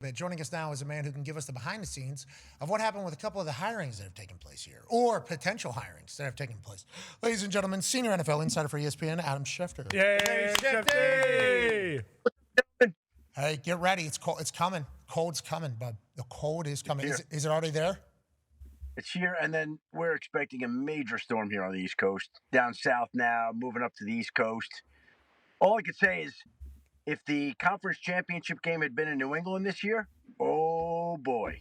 But joining us now is a man who can give us the behind the scenes of what happened with a couple of the hirings that have taken place here, or potential hirings that have taken place. Ladies and gentlemen, senior NFL insider for ESPN, Adam Schefter. Yay, Schefter! Hey, get ready. It's cold. It's coming. Cold's coming, bud. The cold is coming. Is it already there? It's here, and then we're expecting a major storm here on the East Coast. Down south now, moving up to the East Coast. All I could say is, if the conference championship game had been in New England this year, oh boy.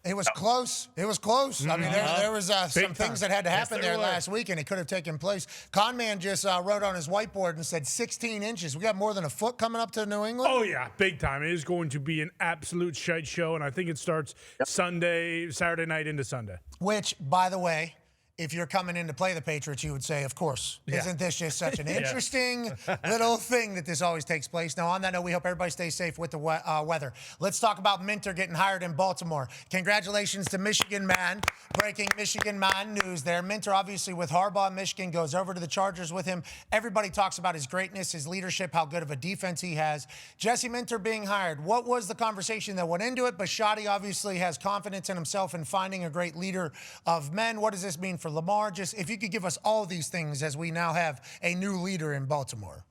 It was close. It was close. I mean, there was some things that had to happen there last week, and it could have taken place. Conman just wrote on his whiteboard and said 16 inches. We got more than a foot coming up to New England? Oh, yeah, big time. It is going to be an absolute shite show, and I think it starts Saturday night into Sunday. Which, by the way, if you're coming in to play the Patriots, you would say, of course. Yeah. Isn't this just such an interesting little thing that this always takes place? Now, on that note, we hope everybody stays safe with the weather. Let's talk about Minter getting hired in Baltimore. Congratulations to Michigan man. Breaking Michigan man news there. Minter, obviously, with Harbaugh in Michigan, goes over to the Chargers with him. Everybody talks about his greatness, his leadership, how good of a defense he has. Jesse Minter being hired. What was the conversation that went into it? Bisciotti obviously has confidence in himself in finding a great leader of men. What does this mean for Lamar? Just if you could give us all these things as we now have a new leader in Baltimore.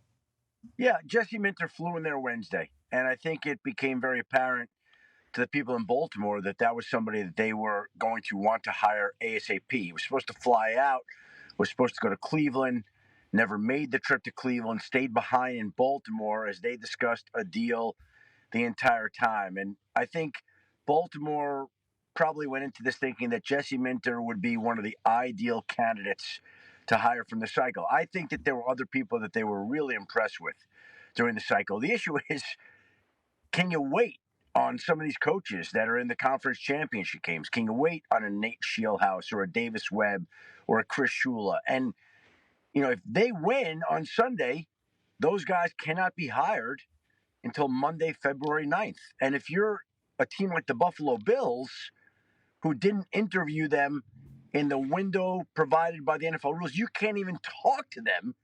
Yeah, Jesse Minter flew in there Wednesday, and I think it became very apparent to the people in Baltimore that that was somebody that they were going to want to hire ASAP. He was supposed to fly out, was supposed to go to Cleveland, never made the trip to Cleveland, stayed behind in Baltimore as they discussed a deal the entire time. And I think Baltimore probably went into this thinking that Jesse Minter would be one of the ideal candidates to hire from the cycle. I think that there were other people that they were really impressed with during the cycle. The issue is, can you wait on some of these coaches that are in the conference championship games? Can you wait on a Nate Shieldhouse or a Davis Webb or a Chris Shula? And, you know, if they win on Sunday, those guys cannot be hired until Monday, February 9th. And if you're a team like the Buffalo Bills, who didn't interview them in the window provided by the NFL rules, you can't even talk to them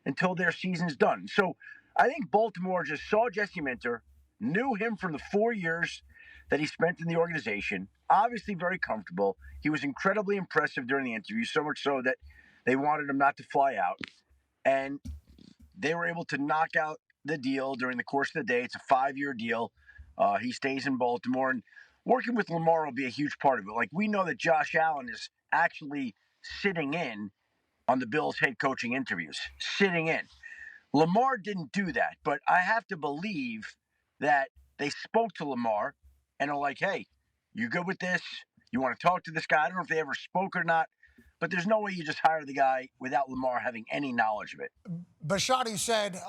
until their season's done. So I think Baltimore just saw Jesse Minter, knew him from the 4 years that he spent in the organization, obviously very comfortable. He was incredibly impressive during the interview, so much so that they wanted him not to fly out. And they were able to knock out the deal during the course of the day. It's a 5-year deal. He stays in Baltimore, and working with Lamar will be a huge part of it. Like, we know that Josh Allen is actually sitting in on the Bills' head coaching interviews, sitting in. Lamar didn't do that, but I have to believe that they spoke to Lamar and are like, hey, you good with this? You want to talk to this guy? I don't know if they ever spoke or not, but there's no way you just hire the guy without Lamar having any knowledge of it. Bisciotti said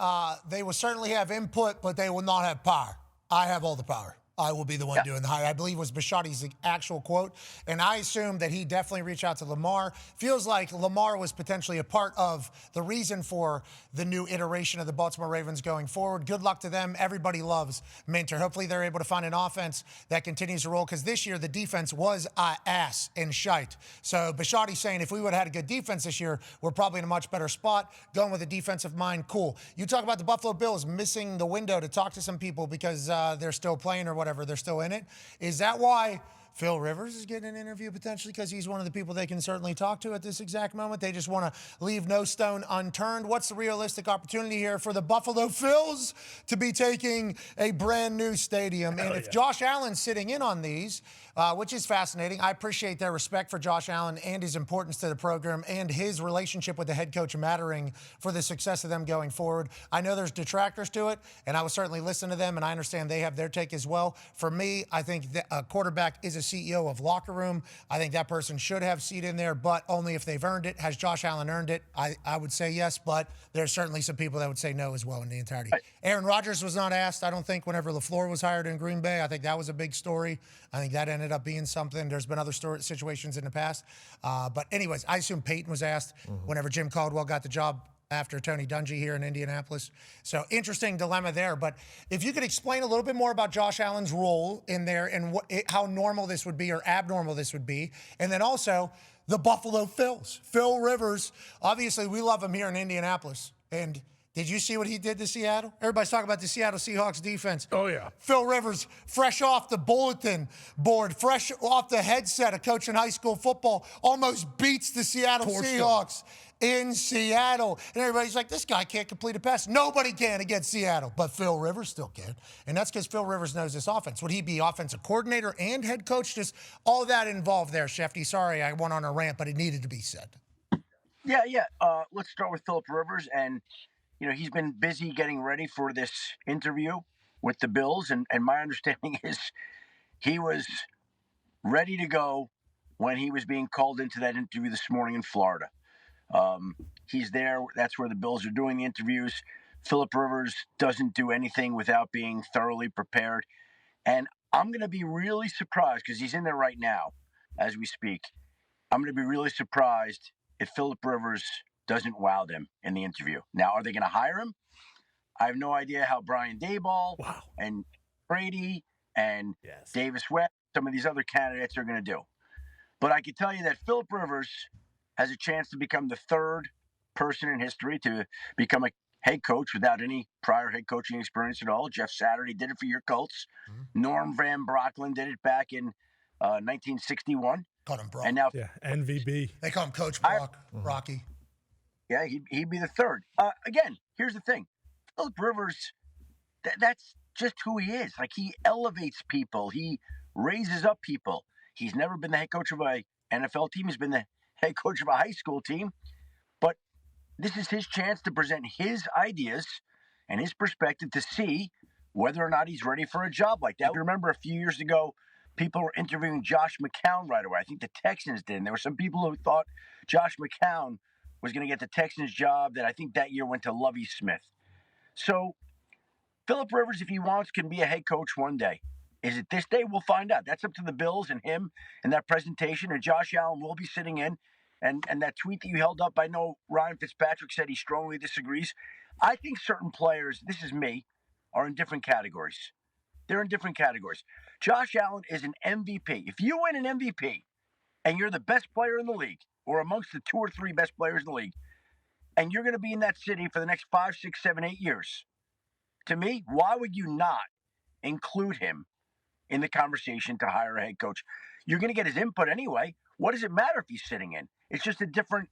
they will certainly have input, but they will not have power. I have all the power. I will be the one doing the hire. I believe was Bisciotti's actual quote. And I assume that he definitely reached out to Lamar. Feels like Lamar was potentially a part of the reason for the new iteration of the Baltimore Ravens going forward. Good luck to them. Everybody loves Minter. Hopefully they're able to find an offense that continues to roll, because this year the defense was ass and shite. So Bisciotti's saying if we would have had a good defense this year, we're probably in a much better spot. Going with a defensive mind, cool. You talk about the Buffalo Bills missing the window to talk to some people because they're still playing or whatever, they're still in it. Is that why Phil Rivers is getting an interview potentially, because he's one of the people they can certainly talk to at this exact moment? They just want to leave no stone unturned. What's the realistic opportunity here for the Buffalo Phils to be taking a brand new stadium? And if Josh Allen's sitting in on these, which is fascinating, I appreciate their respect for Josh Allen and his importance to the program and his relationship with the head coach mattering for the success of them going forward. I know there's detractors to it, and I will certainly listen to them, and I understand they have their take as well. For me, I think that a quarterback is a CEO of locker room. I think that person should have seat in there, but only if they've earned it. Has Josh Allen earned it? I would say yes, but there's certainly some people that would say no as well in the entirety. Aaron Rodgers was not asked, I don't think, whenever LaFleur was hired in Green Bay. I think that was a big story. I think that ended up being something. There's been other situations in the past. But anyways, I assume Peyton was asked whenever Jim Caldwell got the job after Tony Dungy here in Indianapolis. So interesting dilemma there. But if you could explain a little bit more about Josh Allen's role in there and how normal this would be or abnormal this would be. And then also the Buffalo Phils. Phil Rivers, obviously we love him here in Indianapolis. And Did you see what he did to Seattle? Everybody's talking about the Seattle Seahawks defense. Oh, yeah. Phil Rivers, fresh off the bulletin board, fresh off the headset of coaching high school football, almost beats the Seattle Seahawks in Seattle. And everybody's like, this guy can't complete a pass. Nobody can against Seattle, but Phil Rivers still can. And that's because Phil Rivers knows this offense. Would he be offensive coordinator and head coach? Just all that involved there, Schefter. Sorry I went on a rant, but it needed to be said. Yeah. Let's start with Philip Rivers. And, he's been busy getting ready for this interview with the Bills. And my understanding is he was ready to go when he was being called into that interview this morning in Florida. He's there. That's where the Bills are doing the interviews. Philip Rivers doesn't do anything without being thoroughly prepared. And I'm going to be really surprised because he's in there right now as we speak. I'm going to be really surprised if Philip Rivers doesn't wow them in the interview. Now, are they going to hire him? I have no idea how Brian Daboll and Brady and Davis Webb, some of these other candidates are going to do. But I can tell you that Philip Rivers has a chance to become the third person in history to become a head coach without any prior head coaching experience at all. Jeff Saturday did it for your Colts. Norm Van Brocklin did it back in 1961. Call him Brock. And now, NVB. They call him Coach Brock, Rocky. Yeah, he'd be the third. Again, here's the thing. Philip Rivers, that's just who he is. Like, he elevates people. He raises up people. He's never been the head coach of a NFL team. He's been the head coach of a high school team. But this is his chance to present his ideas and his perspective to see whether or not he's ready for a job like that. I remember a few years ago, people were interviewing Josh McCown right away. I think the Texans did. And there were some people who thought Josh McCown was going to get the Texans job that I think that year went to Lovie Smith. So Philip Rivers, if he wants, can be a head coach one day. Is it this day? We'll find out. That's up to the Bills and him and that presentation. And Josh Allen will be sitting in. And that tweet that you held up, I know Ryan Fitzpatrick said he strongly disagrees. I think certain players, this is me, are in different categories. They're in different categories. Josh Allen is an MVP. If you win an MVP and you're the best player in the league, or amongst the 2 or 3 best players in the league, and you're going to be in that city for the next 5, 6, 7, 8 years, to me, why would you not include him in the conversation to hire a head coach? You're going to get his input anyway. What does it matter if he's sitting in? It's just a different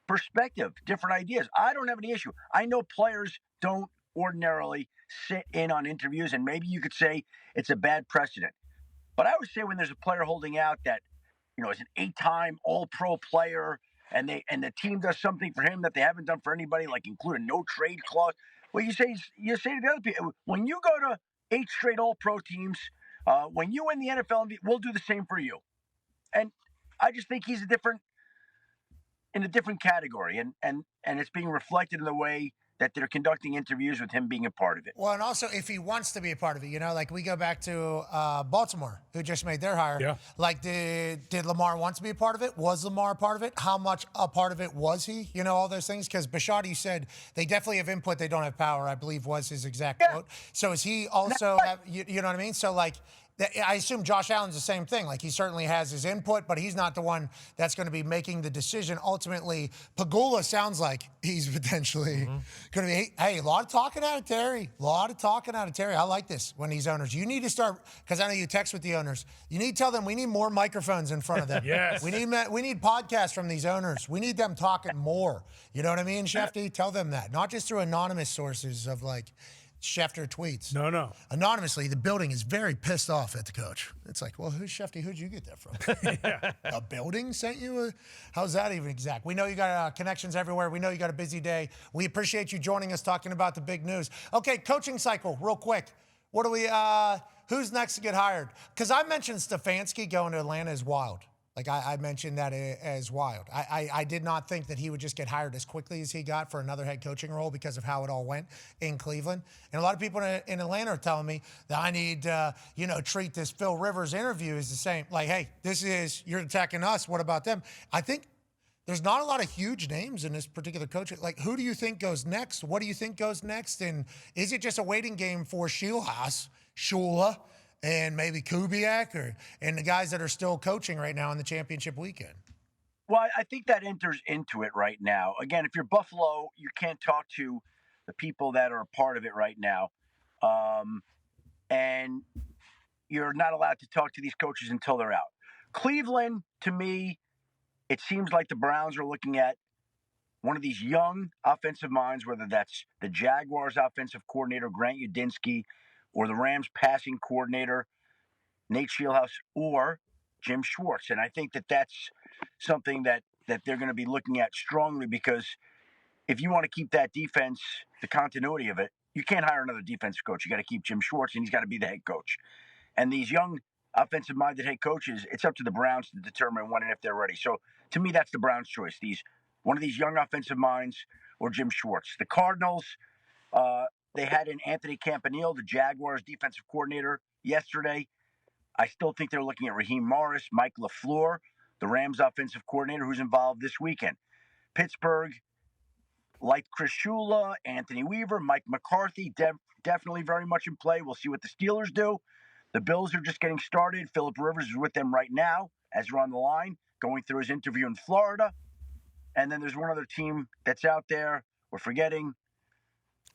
perspective, different ideas. I don't have any issue. I know players don't ordinarily sit in on interviews, and maybe you could say it's a bad precedent. But I would say when there's a player holding out that, is an 8-time All-Pro player, and the team does something for him that they haven't done for anybody, like include a no-trade clause. Well, you say to the other people, when you go to 8 straight All-Pro teams, when you win the NFL, we'll do the same for you. And I just think he's in a different category, and it's being reflected in the way that they're conducting interviews with him being a part of it. Well, and also if he wants to be a part of it, like we go back to Baltimore, who just made their hire. Yeah. Like, did Lamar want to be a part of it? Was Lamar a part of it? How much a part of it was he? All those things. Because Bisciotti said they definitely have input, they don't have power, I believe was his exact quote. So is he also, you know what I mean? So, like, I assume Josh Allen's the same thing. Like, he certainly has his input, but he's not the one that's going to be making the decision. Ultimately, Pagula sounds like he's potentially going to be, hey, a lot of talking out of Terry. A lot of talking out of Terry. I like this when these owners. You need to start, because I know you text with the owners. You need to tell them we need more microphones in front of them. Yes. We need podcasts from these owners. We need them talking more. You know what I mean, Schefter? Tell them that. Not just through anonymous sources of, like, Schefter tweets. No. Anonymously, the building is very pissed off at the coach. It's like, well, who's Schefter? Who'd you get that from? A building sent you? How's that even exact? We know you got connections everywhere. We know you got a busy day. We appreciate you joining us talking about the big news. Okay, coaching cycle, real quick. What do we? Who's next to get hired? Because I mentioned Stefanski going to Atlanta is wild. Like, I mentioned that as wild. I did not think that he would just get hired as quickly as he got for another head coaching role because of how it all went in Cleveland. And a lot of people in Atlanta are telling me that I need, treat this Phil Rivers interview as the same. Like, hey, you're attacking us. What about them? I think there's not a lot of huge names in this particular coach. Like, who do you think goes next? What do you think goes next? And is it just a waiting game for Shula, and maybe Kubiak and the guys that are still coaching right now in the championship weekend? Well, I think that enters into it right now. Again, if you're Buffalo, you can't talk to the people that are a part of it right now. And you're not allowed to talk to these coaches until they're out. Cleveland, to me, it seems like the Browns are looking at one of these young offensive minds, whether that's the Jaguars offensive coordinator, Grant Udinski, or the Rams passing coordinator, Nate Scheelhaus, or Jim Schwartz. And I think that that's something that they're going to be looking at strongly, because if you want to keep that defense, the continuity of it, you can't hire another defensive coach. You got to keep Jim Schwartz, and he's got to be the head coach. And these young offensive-minded head coaches, it's up to the Browns to determine when and if they're ready. So to me, that's the Browns' choice. One of these young offensive minds or Jim Schwartz. The Cardinals, they had in Anthony Campanile, the Jaguars defensive coordinator, yesterday. I still think they're looking at Raheem Morris, Mike LaFleur, the Rams offensive coordinator, who's involved this weekend. Pittsburgh, like Chris Shula, Anthony Weaver, Mike McCarthy, definitely very much in play. We'll see what the Steelers do. The Bills are just getting started. Phillip Rivers is with them right now as we're on the line, going through his interview in Florida. And then there's one other team that's out there. We're forgetting.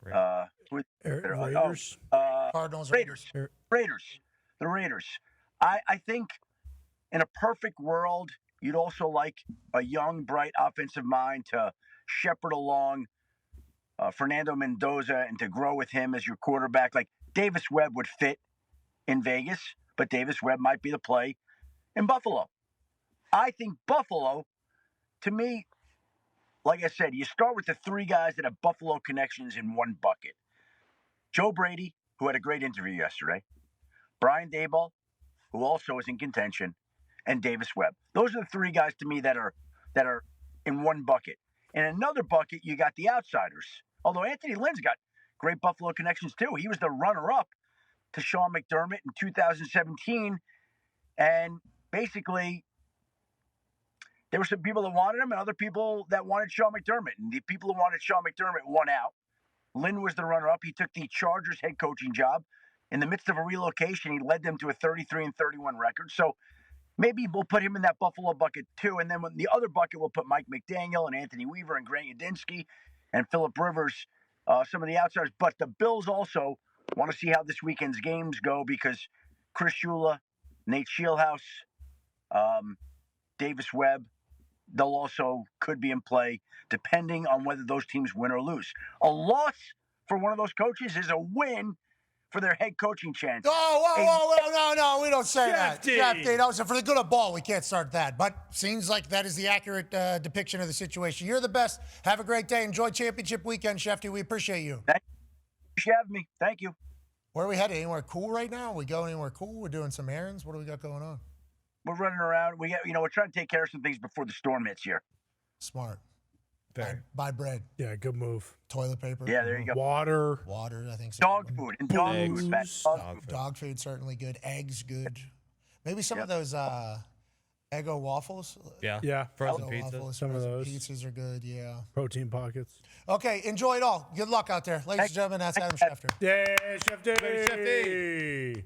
Raiders. Cardinals, Raiders. The Raiders. I think in a perfect world, you'd also like a young, bright offensive mind to shepherd along Fernando Mendoza and to grow with him as your quarterback. Like Davis Webb would fit in Vegas, but Davis Webb might be the play in Buffalo. I think Buffalo, to me, like I said, you start with the three guys that have Buffalo connections in one bucket. Joe Brady, who had a great interview yesterday, Brian Daboll, who also is in contention, and Davis Webb. Those are the three guys to me that are in one bucket. In another bucket, you got the outsiders. Although Anthony Lynn's got great Buffalo connections too. He was the runner-up to Sean McDermott in 2017, and basically there were some people that wanted him and other people that wanted Sean McDermott. And the people who wanted Sean McDermott won out. Lynn was the runner-up. He took the Chargers head coaching job. In the midst of a relocation, he led them to a 33-31 record. So maybe we'll put him in that Buffalo bucket too. And then in the other bucket, we'll put Mike McDaniel and Anthony Weaver and Grant Udinski and Phillip Rivers, some of the outsiders. But the Bills also want to see how this weekend's games go, because Chris Shula, Nate Scheelhaus, Davis Webb, they'll also could be in play depending on whether those teams win or lose. A loss for one of those coaches is a win for their head coaching chance. Oh, no, we don't say that. Schefter. No, so for the good of ball, we can't start that. But seems like that is the accurate depiction of the situation. You're the best. Have a great day. Enjoy championship weekend, Schefter. We appreciate you. Thank you for having me. Thank you. Where are we headed? Anywhere cool right now? Are we going anywhere cool? We're doing some errands. What do we got going on? We're running around. We're trying to take care of some things before the storm hits here. Smart. Buy bread. Yeah, good move. Toilet paper. Yeah, there you go. Water, I think so. Dog food. And dog Eggs. food. Matt. Dog food, certainly good. Eggs, good. Maybe some of those Eggo waffles. Yeah. Frozen Eggo pizza. waffles, Some of frozen those. pizzas are good, yeah. Protein pockets. Okay, enjoy it all. Good luck out there. Ladies and gentlemen, that's Adam Schefter. Yeah, Schefter. Schefter.